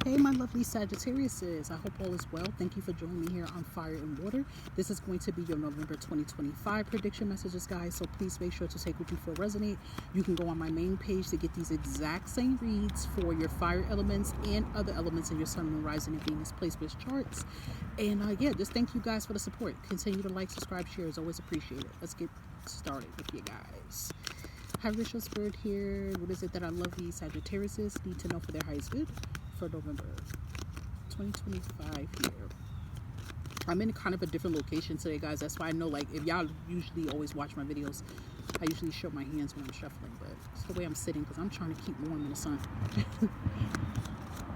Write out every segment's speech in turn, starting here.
Hey my lovely Sagittariuses, I hope all is well. Thank you for joining me here on Fire and Water. This is going to be your November 2025 prediction messages, guys, so please make sure to take what you feel resonate. You can go on my main page to get these exact same reads for your fire elements and other elements in your sun, moon, rising, and Venus placement charts. And yeah, just thank you guys for the support. Continue to like, subscribe, share, is always appreciated. Let's get started with you guys. Hi, Ritual Spirit here. What is it that I love these Sagittariuses need to know for their highest good for November 2025 here? I'm in kind of a different location today, guys. That's why I know, like, if y'all usually always watch my videos, I usually show my hands when I'm shuffling, but it's the way I'm sitting because I'm trying to keep warm in the sun.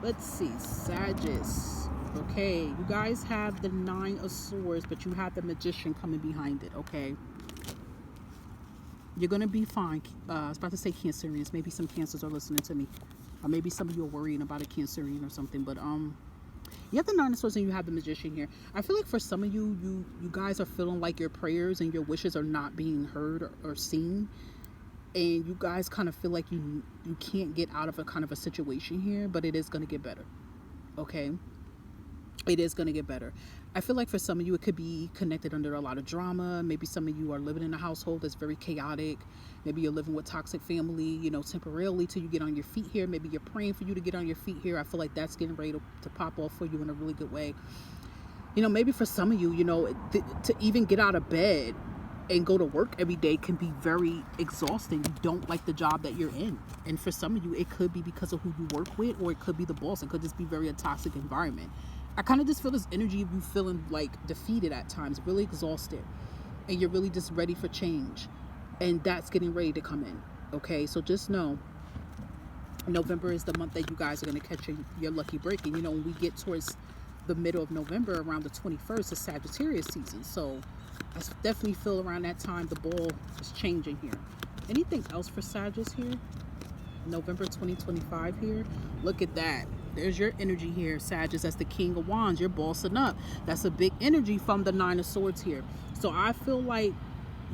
Let's see, Sagittarius. Okay, you guys have the Nine of Swords, but you have the Magician coming behind it, okay? You're going to be fine. I was about to say Cancerians. Maybe some Cancers are listening to me. Or maybe some of you are worrying about a Cancerian or something. But you have the Nine of Swords and you have the Magician here. I feel like for some of you, you guys are feeling like your prayers and your wishes are not being heard or seen. And you guys kind of feel like you can't get out of a kind of a situation here. But it is going to get better. Okay? It is going to get better. I feel like for some of you, it could be connected under a lot of drama. Maybe some of you are living in a household that's very chaotic. Maybe you're living with toxic family, you know, temporarily till you get on your feet here. Maybe you're praying for you to get on your feet here. I feel like that's getting ready to pop off for you in a really good way. You know, maybe for some of you, you know, to even get out of bed and go to work every day can be very exhausting. You don't like the job that you're in. And for some of you, it could be because of who you work with, or it could be the boss. It could just be very a toxic environment. I kind of just feel this energy of you feeling like defeated at times, really exhausted, and you're really just ready for change, and that's getting ready to come in. Okay, so just know November is the month that you guys are going to catch your lucky break. And you know, when we get towards the middle of November, around the 21st, is Sagittarius season, so I definitely feel around that time the ball is changing here. Anything else for Sagittarius here? November 2025 here. Look at that. There's your energy here, Sagittarius. That's the King of Wands. You're bossing up. That's a big energy from the Nine of Swords here. So I feel like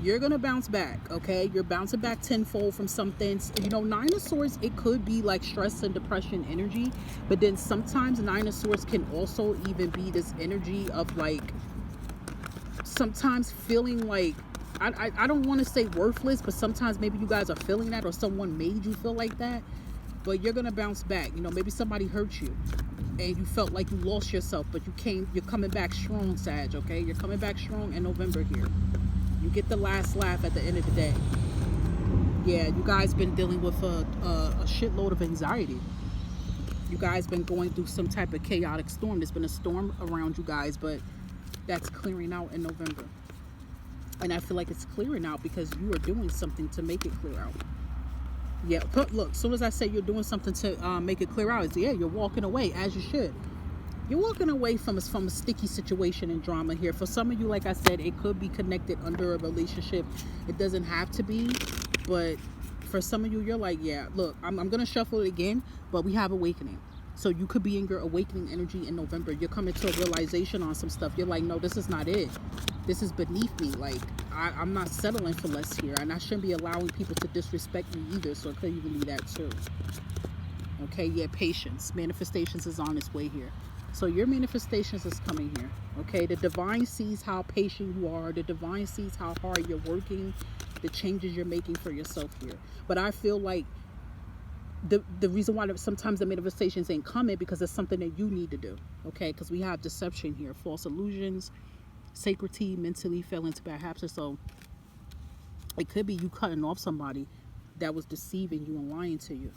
you're going to bounce back, okay? You're bouncing back tenfold from something. You know, Nine of Swords, it could be like stress and depression energy. But then sometimes Nine of Swords can also even be this energy of like sometimes feeling like, I don't want to say worthless, but sometimes maybe you guys are feeling that, or someone made you feel like that. But you're gonna bounce back. You know, maybe somebody hurt you and you felt like you lost yourself, but you're coming back strong, Sag. Okay, you're coming back strong in November here. You get the last laugh at the end of the day. Yeah, you guys been dealing with a shitload of anxiety. You guys been going through some type of chaotic storm. There's been a storm around you guys, but that's clearing out in November. And I feel like it's clearing out because you are doing something to make it clear out. Yeah, look, as soon as I say you're doing something to make it clear out, yeah, you're walking away, as you should. You're walking away from a sticky situation and drama here. For some of you, like I said, it could be connected under a relationship. It doesn't have to be, but for some of you, you're like, yeah, look, I'm going to shuffle it again, but we have awakening. So you could be in your awakening energy in November. You're coming to a realization on some stuff. You're like, no, this is not it. This is beneath me. Like, I'm not settling for less here. And I shouldn't be allowing people to disrespect me either. So it could even be that too. Okay, yeah, patience. Manifestations is on its way here. So your manifestations is coming here. Okay, the divine sees how patient you are. The divine sees how hard you're working. The changes you're making for yourself here. But I feel like the reason why sometimes the manifestations ain't coming because it's something that you need to do. Okay, because we have deception here, false illusions, sacredity, mentally fell into bad habits. So it could be you cutting off somebody that was deceiving you and lying to you.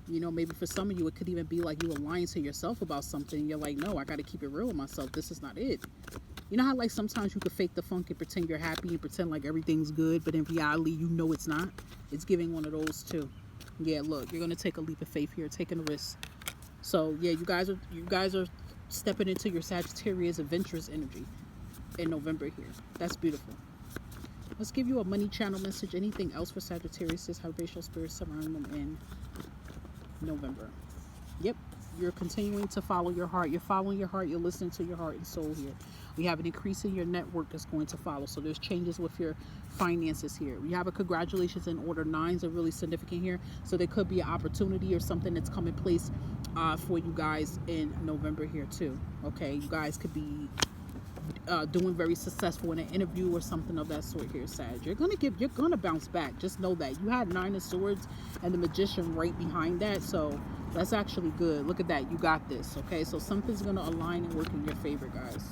You know, maybe for some of you, it could even be like you were lying to yourself about something. You're like, no, I got to keep it real with myself. This is not it. You know how like sometimes you could fake the funk and pretend you're happy and pretend like everything's good, but in reality, you know it's not. It's giving one of those too. Yeah, look, you're going to take a leap of faith here, taking a risk. So yeah, you guys are stepping into your Sagittarius adventurous energy in November here. That's beautiful. Let's give you a money channel message. Anything else for Sagittarius? How racial spirits surround them in November. Yep, you're continuing to follow your heart. You're following your heart. You're listening to your heart and soul here. We have an increase in your network that's going to follow. So there's changes with your finances here. We have a congratulations in order. Nines are really significant here. So there could be an opportunity or something that's come in place for you guys in November here too. Okay, you guys could be doing very successful in an interview or something of that sort here, Sag. You're gonna bounce back. Just know that. You had Nine of Swords and the Magician right behind that, so that's actually good. Look at that. You got this. Okay, so something's gonna align and work in your favor, guys.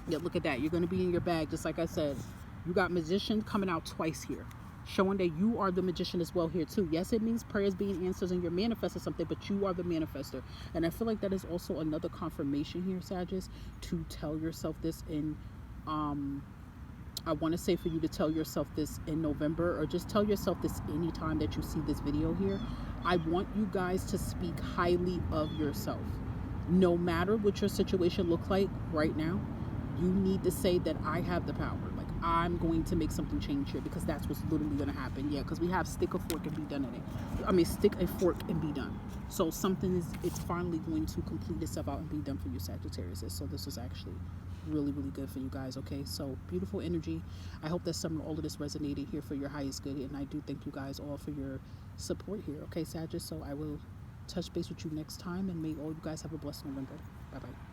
Yeah, look at that. You're gonna be in your bag, just like I said. You got Magician coming out twice here, showing that you are the magician as well here too. Yes, it means prayers being answered and you're manifesting something, but you are the manifester. And I feel like that is also another confirmation here, Sagittarius, to tell yourself this in I want to say for you to tell yourself this in November, or just tell yourself this anytime that you see this video here. I want you guys to speak highly of yourself. No matter what your situation looks like right now, you need to say that I have the power. Like, I'm going to make something change here, because that's what's literally going to happen. Yeah, because we have stick a fork and be done in it. I mean, stick a fork and be done. So something is, it's finally going to complete itself out and be done for you, Sagittarius. So this is actually really, really good for you guys. Okay, so beautiful energy. I hope that some of all of this resonated here for your highest good, and I do thank you guys all for your support here. Okay, Sagittarius. So I will touch base with you next time, and may all you guys have a blessed November. Bye bye.